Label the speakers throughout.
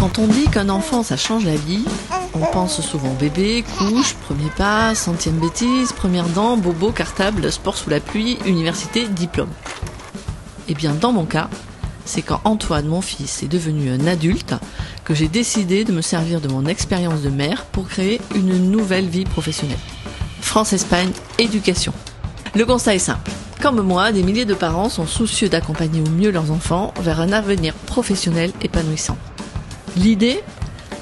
Speaker 1: Quand on dit qu'un enfant, ça change la vie, on pense souvent bébé, couche, premier pas, centième bêtise, première dent, bobo, cartable, sport sous la pluie, université, diplôme. Eh bien, dans mon cas, c'est quand Antoine, mon fils, est devenu un adulte, que j'ai décidé de me servir de mon expérience de mère pour créer une nouvelle vie professionnelle. France-Espagne, éducation. Le constat est simple. Comme moi, des milliers de parents sont soucieux d'accompagner au mieux leurs enfants vers un avenir professionnel épanouissant. L'idée,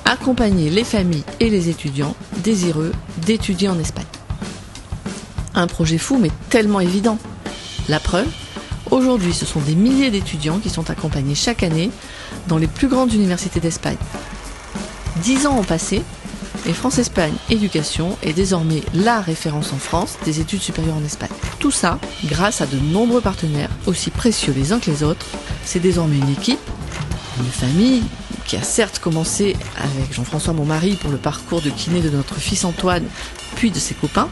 Speaker 1: accompagner les familles et les étudiants désireux d'étudier en Espagne. Un projet fou mais tellement évident. La preuve, aujourd'hui ce sont des milliers d'étudiants qui sont accompagnés chaque année dans les plus grandes universités d'Espagne. 10 ans ont passé et France-Espagne Éducation est désormais la référence en France des études supérieures en Espagne. Tout ça grâce à de nombreux partenaires, aussi précieux les uns que les autres. C'est désormais une équipe, une famille, qui a certes commencé avec Jean-François, mon mari, pour le parcours de kiné de notre fils Antoine, puis de ses copains,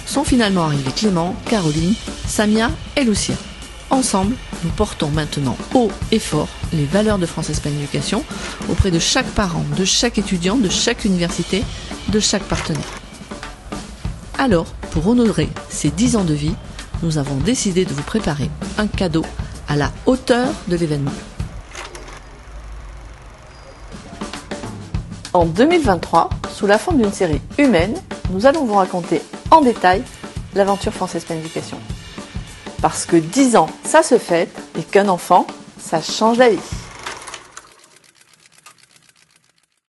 Speaker 1: sont finalement arrivés Clément, Caroline, Samia et Lucia. Ensemble, nous portons maintenant haut et fort les valeurs de France-Espagne Éducation auprès de chaque parent, de chaque étudiant, de chaque université, de chaque partenaire. Alors, pour honorer ces 10 ans de vie, nous avons décidé de vous préparer un cadeau à la hauteur de l'événement. En 2023, sous la forme d'une série humaine, nous allons vous raconter en détail l'aventure France-Espagne Éducation. Parce que 10 ans, ça se fête, et qu'un enfant, ça change la vie.